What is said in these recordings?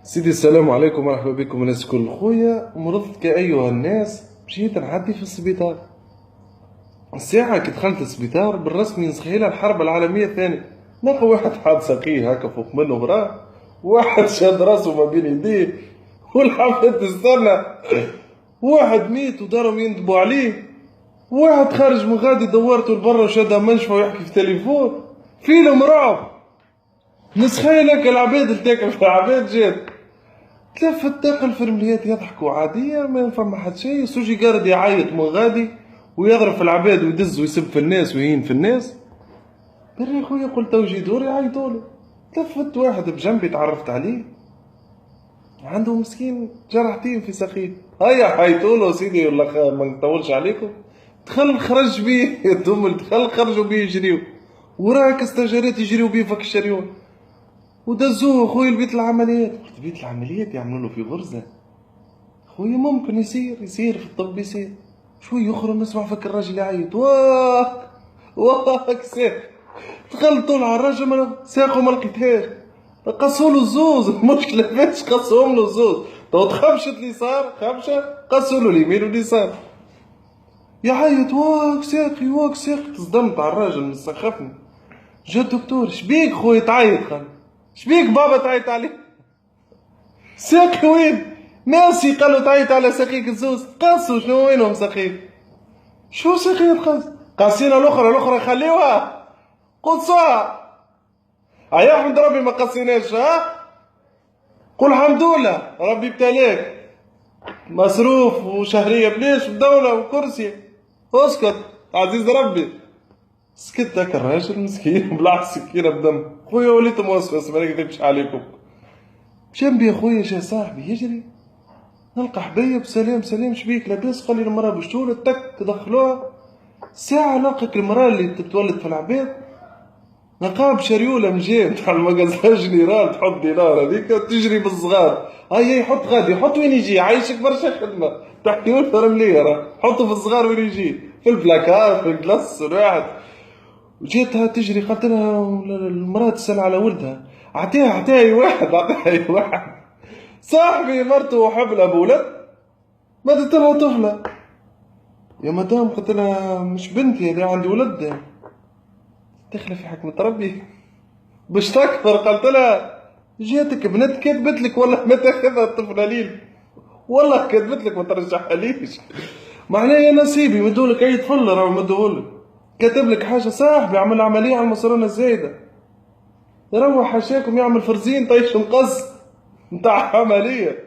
سيدي السلام عليكم ورحمة بكم الناس الكل. خويا مرضت كأيها الناس، مشيت نعدي في السبيطار. الساعة كي دخلت السبيطار بالرسمي نسخيلها الحرب العالمية الثانية. نلقى واحد حاط ساقيه هكا فوق منه وراه، واحد شاد راسه ما بين يديه والحفلة تستنى، واحد ميت ودارهم يندبوا عليه، واحد خارج من غادي دورته لبرا وشادها منشفة ويحكي في تليفون. فيلم رعب. نسخيل هكا العباد التاكل في العباد جات تلفت تاقل الفرمليات يضحكوا عادية ما فما حد شيء. سوجي قارد يعيط من غادي ويضرب في العباد ويدز ويسب في الناس ويهين في الناس. بري خويا قلت توجي دور يعيطولي. تلفت واحد بجنبي تعرفت عليه، عنده مسكين جرحتين في ساقيه. هيا حيطولو سيدي ولا ما نطولش عليكم. دخل خرج بيه الدم، دخل خرجوا بيه يجريو وراك استجارات يجريو بيه فك الشريون ودزوه خويا لبيت العمليات. قلت بيت العمليات يعملوا له في غرزة؟ خويا ممكن يصير في الطب يصير. شوي اخرى نسمع فك الراجل يعيط واه كسير. دخلت طول على الراجل ساقه ما لقيتهاش، قصوا له الزوز مش لاباس قصوهم له الزوز. تو تخمشت اليسار خمشه قصوا له اليمين واليسار يعيط واك ساقي تصدمت على الراجل مسخفني. جا الدكتور شبيك خويا تعيط؟ قال شبيك بابا تعيط عليه؟ ساقي وين؟ ناسي قال له تعيط على ساقيك الزوز. قاسوا شنو وينهم ساقيك؟ شو ساقيك قاس؟ قاسينا الاخرى خليوها قصوها. يا احمد ربي ما قصيناش. قول الحمد لله ربي ابتلاك مصروف وشهريه بليش ودوله وكرسي. اسكت عزيز ربي. سكت هاك الراجل مسكين بلع سكينه بدم. خويا وليت موسوس ما نكذبش عليكم. جنبي خويا جا صاحبي يجري، نلقى حبيب سلام شبيك لاباس؟ قال لي المراه باش تولد تك تدخلوها ساعة نلقاك المراه اللي تتولد في العباد نلقاها بشريولة من جهة تاع المقازة جنرال تحط دينار هذيك تجري بالصغار. هاي حط غادي حط وين يجي عايشك برشا خدمة تحكي له رملية راه حطه في الصغار وين يجي في البلاكار في الكلاس الواحد. وجيتها تجري قالت لها المراه تسأل على ولدها عطيها أي واحد صاحبي مرته حبلة بولد ماتت لها طفلة. يا مدام قلت لها مش بنتي هذه عندي ولد. داخله في حكمة ربي باش تكبر. قلت لها جاتك بنت كذبت لك والله ما تاخذها الطفلة ليل، والله كذبت لك ما ترجعها ليش. معناها يا نصيبي مدولك اي طفل راه مدولك كاتب لك حاجة صاحبي عمل عملية على المصرونة الزايدة يروح حاشاكم يعمل فرزين طيش مقص نتاع عملية.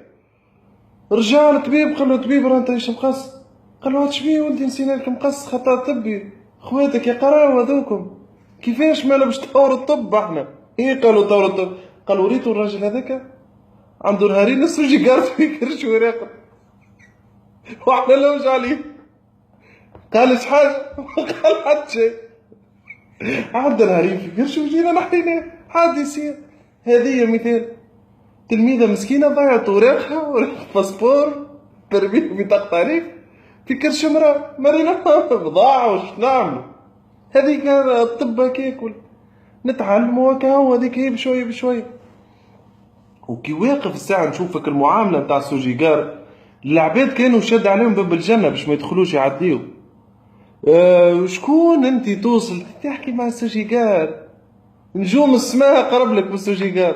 رجع الطبيب قال له طبيب راه طيش مقص. قال له شبيه ولدي نسينا لك مقص خطا طبي خواتك يقراو هذوكم كيفاش مالا باش تطور الطب احنا. ايه قالوا طور الطب. قالوا ريتوا الراجل هذاك عنده نهارين السوجي قارد في كرش وراقد واحنا لوج عليه. قال اش حاجه؟ قال حتى شيء. عدى نهارين في كرش وجينا نحيناه عادي يصير. هذه مثال تلميذه مسكينه ضيعت اوراقها ورق باسبور برمي بطاقه تعريف في كرش مراه مرينا بضاعه وش نعملوا. هذيك الطب هكاك نتعلموا هكا هو هذيك هي بشويه بشويه. وكي واقف الساعه نشوفك المعامله نتاع السوجيكار العباد كانوا شاد عليهم باب الجنه باش ما يدخلوش يعديو. شكون انت توصل تحكي مع السوجيكار نجوم السماء قرب لك بالسوجيكار.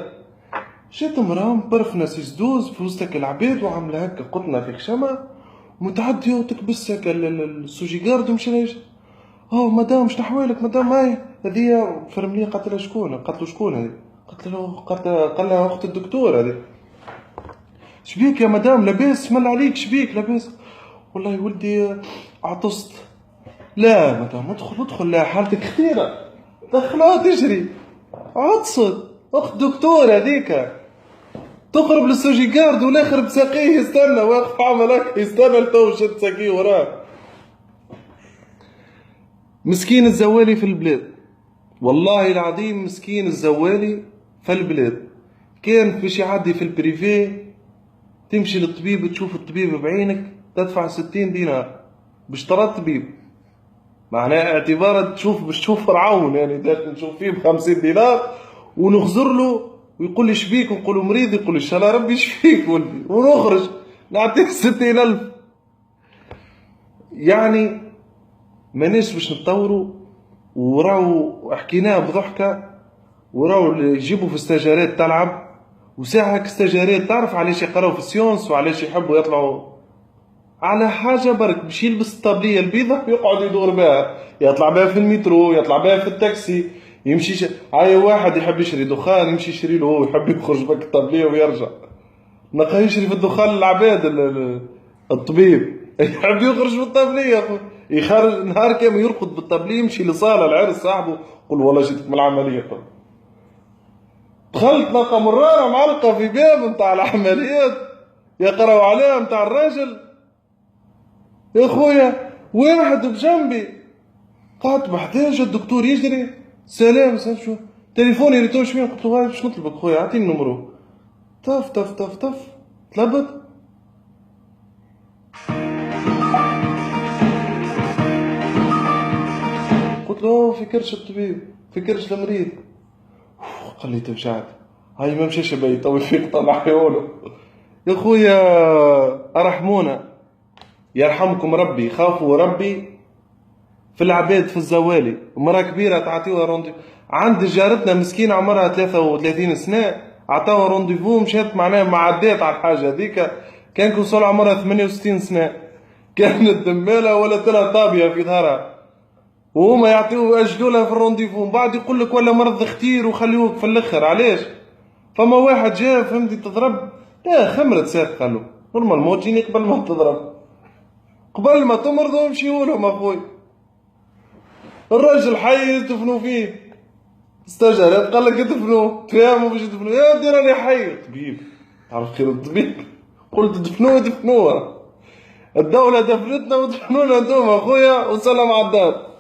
جات مراه مبرفنه سيسدوز في وسطك العباد وعامله هكا قطنه في خشمه متعديه وتكبس هكا السوجيكار ومشي ليش. مدام شنو احوالك مدام؟ هاي هذه فرمليه. قالت لها شكون؟ قالت له شكون هذه؟ قال لها اخت الدكتور هذه. شبيك يا مدام لاباس مل عليك شبيك لاباس؟ والله ولدي عطست. لا مدام ادخل لا حالتك خطيره. دخلوها تجري عطست اخت دكتور هذيك تقرب للسوجي جارد والاخر بساقيه يستنى واقف عملك يستنى لتو شد ساقيه وراه. مسكين الزوالي في البلاد والله العظيم مسكين الزوالي في البلاد. كان باش يعدي في البريفي تمشي للطبيب تشوف الطبيب بعينك تدفع 60 دينار باش ترى الطبيب. معناه اعتبار باش تشوف فرعون يعني داخل نشوف فيه ب50 دينار ونخزر له ويقول لي شبيك، ونقول له مريض، يقول لي ان شاء الله ربي يشفيك ولدي، ونخرج نعطيه 60,000. يعني ماناش باش نتطوروا، وراو حكيناها بضحكه، وراو يجيبوا في استاجارات تلعب، وساعة استاجارات تعرف علاش يقراو في السيونس وعلاش يحبوا يطلعوا على حاجه برك، باش يلبس الطابليه البيضاء ويقعد يدور بها، يطلع بها في المترو، يطلع بها في التاكسي، يمشي هاي واحد يحب يشري دخان يمشي يشري له هو، يحب يخرج بك الطابليه ويرجع، نقا يشري في الدخان للعباد الطبيب يحب يخرج بالطابليه، يخرج نهار كامل يرقد بالطابليه، يمشي لصاله العرس صاحبه، يقول والله جيتك من العمليه. دخلت نلقى مرارة معلقة في باب متاع العمليات يقراو عليها متاع الراجل. يا خويا واحد بجنبي قعدت محتاج الدكتور يجري، سلام شو تليفوني ريتوش فين، قلت له هاي باش نطلبك خويا اعطيني النمرو، طف طف طف طف طلبت. قلت له في كرش الطبيب، في كرش المريض. قال لي تفجعت، هاي ما مشاش بي تو يفيق طلع عيونه. يا خويا ارحمونا يرحمكم ربي، خافوا ربي في العباد في الزوالي، مرة كبيرة تعطيوها رونديفو. عند جارتنا مسكينة عمرها 33 سنة عطاوها رونديفو، مشات معناها ما عدات على الحاجة هذيك، كان كوصل عمرها 68 سنة، كانت دمالة ولا ترى طابية في ظهرها، وهما يعطيو يأجلوا لها في الرونديفو، من بعد يقول لك ولا مرض اختير وخليوك في الاخر. علاش؟ فما واحد جاء فهمتي تضرب، لا خمرة ساق قالوا نورمال موت جيني قبل ما تضرب، قبل ما تمرض ومشيوا لهم اخوي. الراجل حي يدفنوا فيه، استجرت قال لك يدفنوه، تفهموا باش يدفنوه، يا دي راني حي. طبيب تعرف خير الطبيب، قلت دفنوه دفنوه، الدولة دفنتنا ودفنونا انتوما اخويا، وسلام على الدار.